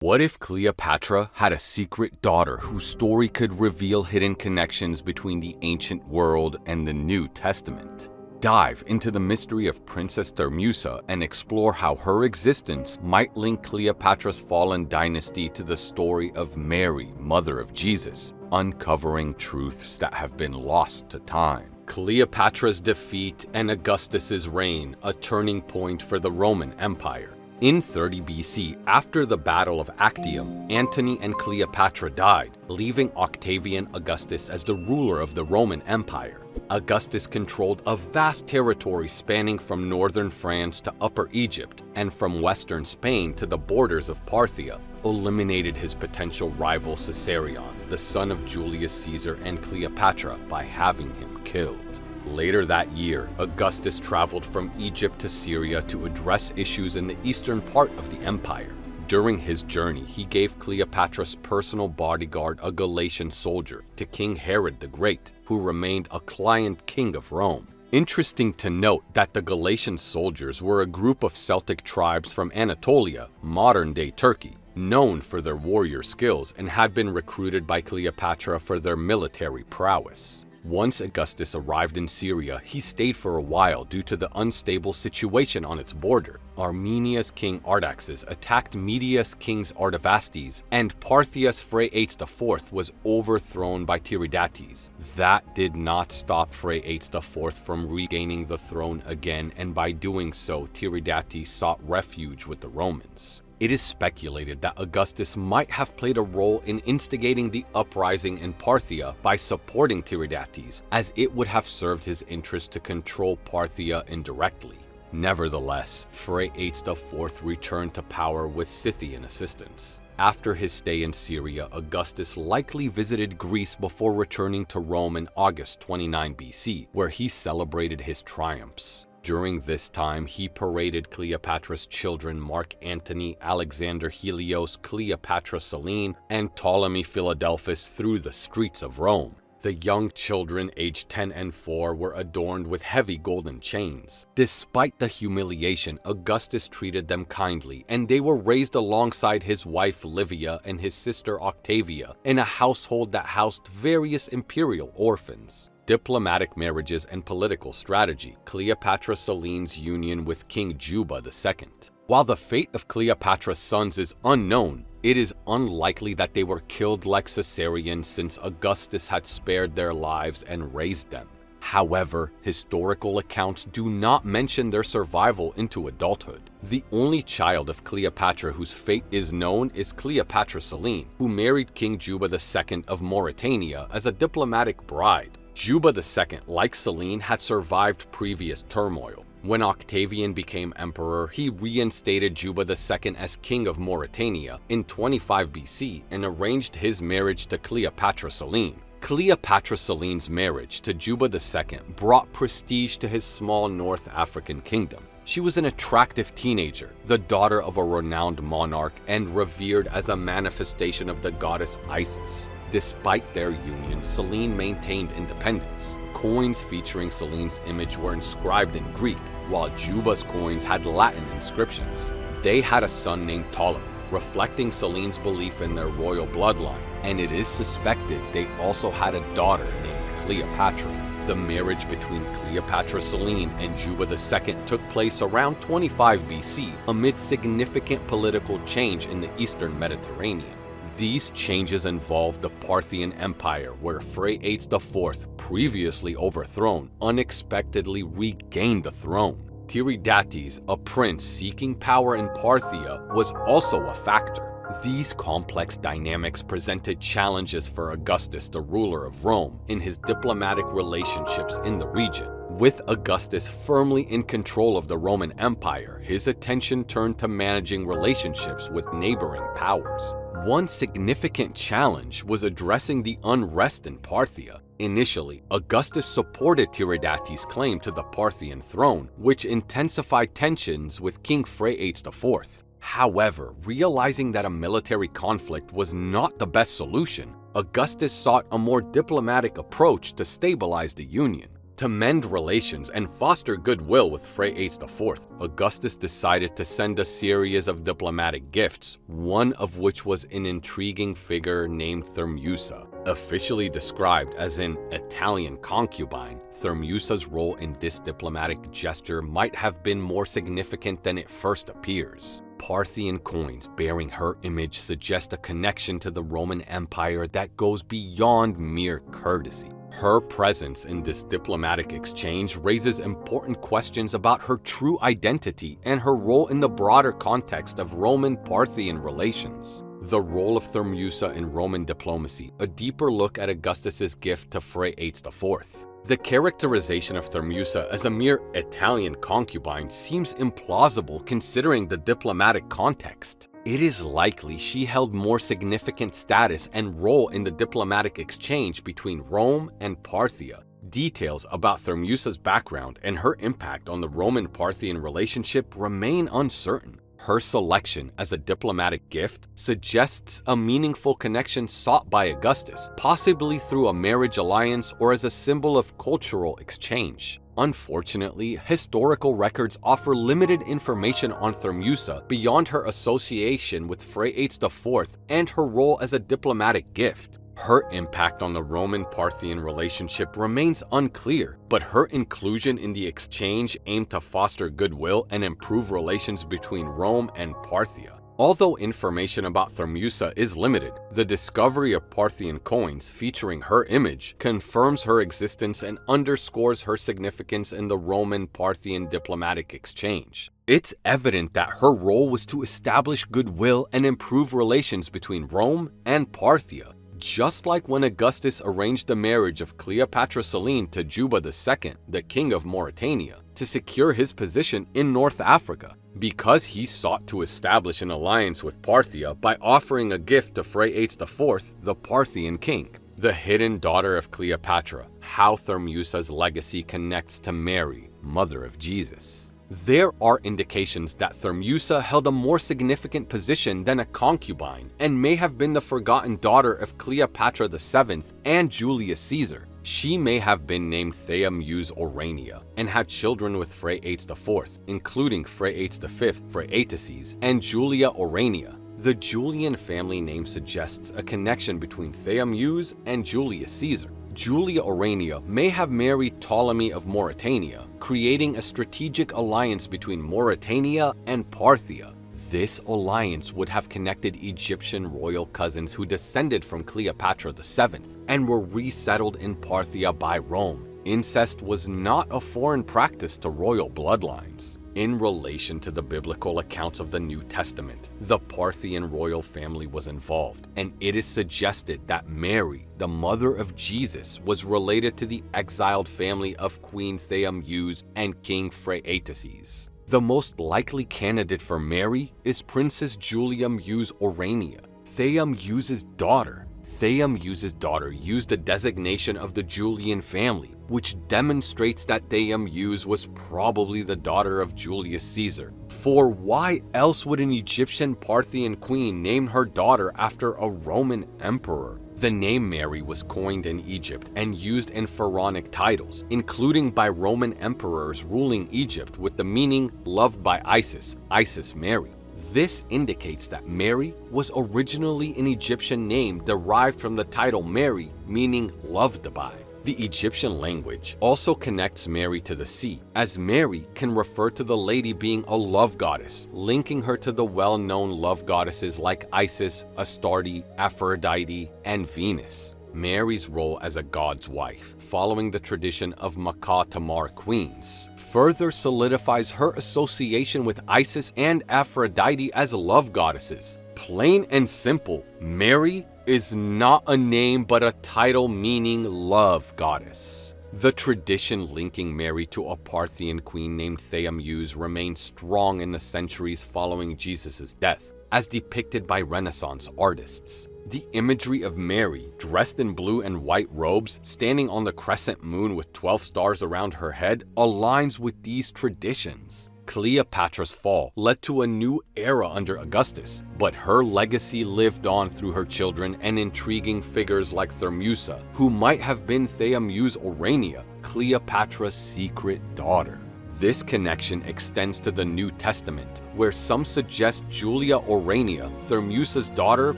What if Cleopatra had a secret daughter whose story could reveal hidden connections between the ancient world and the New Testament? Dive into the mystery of Princess Thermusa and explore how her existence might link Cleopatra's fallen dynasty to the story of Mary, mother of Jesus, uncovering truths that have been lost to time. Cleopatra's defeat and Augustus's reign, a turning point for the Roman Empire. In 30 BC, after the Battle of Actium, Antony and Cleopatra died, leaving Octavian Augustus as the ruler of the Roman Empire. Augustus controlled a vast territory spanning from northern France to Upper Egypt and from western Spain to the borders of Parthia, eliminated his potential rival Caesarion, the son of Julius Caesar and Cleopatra, by having him killed. Later that year, Augustus traveled from Egypt to Syria to address issues in the eastern part of the empire. During his journey, he gave Cleopatra's personal bodyguard, a Galatian soldier, to King Herod the Great, who remained a client king of Rome. Interesting to note that the Galatian soldiers were a group of Celtic tribes from Anatolia, modern-day Turkey, known for their warrior skills and had been recruited by Cleopatra for their military prowess. Once Augustus arrived in Syria, he stayed for a while due to the unstable situation on its border. Armenia's king Artaxerxes attacked Media's king Artavasdes, and Parthia's Phraates IV was overthrown by Tiridates. That did not stop Phraates IV from regaining the throne again, and by doing so, Tiridates sought refuge with the Romans. It is speculated that Augustus might have played a role in instigating the uprising in Parthia by supporting Tiridates, as it would have served his interest to control Parthia indirectly. Nevertheless, Phraates IV returned to power with Scythian assistance. After his stay in Syria, Augustus likely visited Greece before returning to Rome in August 29 BC, where he celebrated his triumphs. During this time, he paraded Cleopatra's children Mark Antony, Alexander Helios, Cleopatra Selene, and Ptolemy Philadelphus through the streets of Rome. The young children, aged 10 and 4, were adorned with heavy golden chains. Despite the humiliation, Augustus treated them kindly, and they were raised alongside his wife Livia and his sister Octavia in a household that housed various imperial orphans. Diplomatic marriages and political strategy. Cleopatra Selene's union with King Juba II. While the fate of Cleopatra's sons is unknown, it is unlikely that they were killed like Caesarion, since Augustus had spared their lives and raised them. However, historical accounts do not mention their survival into adulthood. The only child of Cleopatra whose fate is known is Cleopatra Selene, who married King Juba II of Mauritania as a diplomatic bride. Juba II, like Selene, had survived previous turmoil. When Octavian became emperor, he reinstated Juba II as king of Mauritania in 25 BC and arranged his marriage to Cleopatra Selene. Cleopatra Selene's marriage to Juba II brought prestige to his small North African kingdom. She was an attractive teenager, the daughter of a renowned monarch, and revered as a manifestation of the goddess Isis. Despite their union, Selene maintained independence. Coins featuring Selene's image were inscribed in Greek, while Juba's coins had Latin inscriptions. They had a son named Ptolemy, reflecting Selene's belief in their royal bloodline, and it is suspected they also had a daughter named Cleopatra. The marriage between Cleopatra Selene and Juba II took place around 25 BC amid significant political change in the eastern Mediterranean. These changes involved the Parthian Empire, where Phraates IV, previously overthrown, unexpectedly regained the throne. Tiridates, a prince seeking power in Parthia, was also a factor. These complex dynamics presented challenges for Augustus, the ruler of Rome, in his diplomatic relationships in the region. With Augustus firmly in control of the Roman Empire, his attention turned to managing relationships with neighboring powers. One significant challenge was addressing the unrest in Parthia. Initially, Augustus supported Tiridates' claim to the Parthian throne, which intensified tensions with King Phraates IV. However, realizing that a military conflict was not the best solution, Augustus sought a more diplomatic approach to stabilize the union. To mend relations and foster goodwill with Phraates IV, Augustus decided to send a series of diplomatic gifts, one of which was an intriguing figure named Thermusa. Officially described as an Italian concubine, Thermusa's role in this diplomatic gesture might have been more significant than it first appears. Parthian coins bearing her image suggest a connection to the Roman Empire that goes beyond mere courtesy. Her presence in this diplomatic exchange raises important questions about her true identity and her role in the broader context of Roman-Parthian relations. The role of Thermusa in Roman diplomacy, a deeper look at Augustus's gift to Phraates IV. The characterization of Thermusa as a mere Italian concubine seems implausible considering the diplomatic context. It is likely she held more significant status and role in the diplomatic exchange between Rome and Parthia. Details about Thermusa's background and her impact on the Roman-Parthian relationship remain uncertain. Her selection as a diplomatic gift suggests a meaningful connection sought by Augustus, possibly through a marriage alliance or as a symbol of cultural exchange. Unfortunately, historical records offer limited information on Thermusa beyond her association with Phraates IV and her role as a diplomatic gift. Her impact on the Roman-Parthian relationship remains unclear, but her inclusion in the exchange aimed to foster goodwill and improve relations between Rome and Parthia. Although information about Thermusa is limited, the discovery of Parthian coins featuring her image confirms her existence and underscores her significance in the Roman-Parthian diplomatic exchange. It's evident that her role was to establish goodwill and improve relations between Rome and Parthia. Just like when Augustus arranged the marriage of Cleopatra Selene to Juba II, the king of Mauritania, to secure his position in North Africa, because he sought to establish an alliance with Parthia by offering a gift to Phraates IV, the Parthian king. The hidden daughter of Cleopatra, how Thermusa's legacy connects to Mary, mother of Jesus. There are indications that Thermusa held a more significant position than a concubine and may have been the forgotten daughter of Cleopatra VII and Julius Caesar. She may have been named Thermusa Aurania and had children with Phraates IV, including Phraates V, Phraates, and Julia Aurania. The Julian family name suggests a connection between Thermusa and Julius Caesar. Julia Aurania may have married Ptolemy of Mauritania, creating a strategic alliance between Mauritania and Parthia. This alliance would have connected Egyptian royal cousins who descended from Cleopatra VII and were resettled in Parthia by Rome. Incest was not a foreign practice to royal bloodlines. In relation to the biblical accounts of the New Testament, the Parthian royal family was involved, and it is suggested that Mary, the mother of Jesus, was related to the exiled family of Queen Thermusa and King Phraates. The most likely candidate for Mary is Princess Julia Muse Aurania, Thermusa's daughter. Thermusa's daughter used the designation of the Julian family, which demonstrates that Thermusa was probably the daughter of Julius Caesar. For why else would an Egyptian Parthian queen name her daughter after a Roman emperor? The name Mary was coined in Egypt and used in pharaonic titles, including by Roman emperors ruling Egypt with the meaning loved by Isis, Isis Mary. This indicates that Mary was originally an Egyptian name derived from the title Mary, meaning loved by. The Egyptian language also connects Mary to the sea, as Mary can refer to the lady being a love goddess, linking her to the well-known love goddesses like Isis, Astarte, Aphrodite, and Venus. Mary's role as a god's wife, following the tradition of Makkah Tamar queens, further solidifies her association with Isis and Aphrodite as love goddesses. Plain and simple, Mary is not a name but a title meaning love goddess. The tradition linking Mary to a Parthian queen named Thermusa remains strong in the centuries following Jesus' death, as depicted by Renaissance artists. The imagery of Mary, dressed in blue and white robes, standing on the crescent moon with 12 stars around her head, aligns with these traditions. Cleopatra's fall led to a new era under Augustus, but her legacy lived on through her children and intriguing figures like Thermusa, who might have been Thermusa Aurania, Cleopatra's secret daughter. This connection extends to the New Testament, where some suggest Julia Aurania, Thermusa's daughter,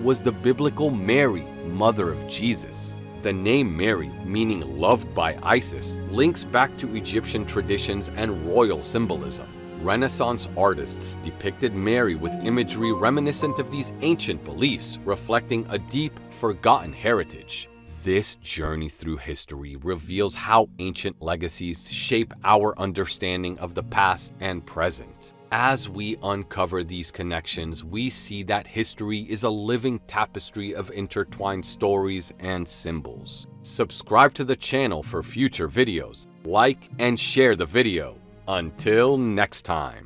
was the biblical Mary, mother of Jesus. The name Mary, meaning loved by Isis, links back to Egyptian traditions and royal symbolism. Renaissance artists depicted Mary with imagery reminiscent of these ancient beliefs, reflecting a deep, forgotten heritage. This journey through history reveals how ancient legacies shape our understanding of the past and present. As we uncover these connections, we see that history is a living tapestry of intertwined stories and symbols. Subscribe to the channel for future videos, like and share the video. Until next time.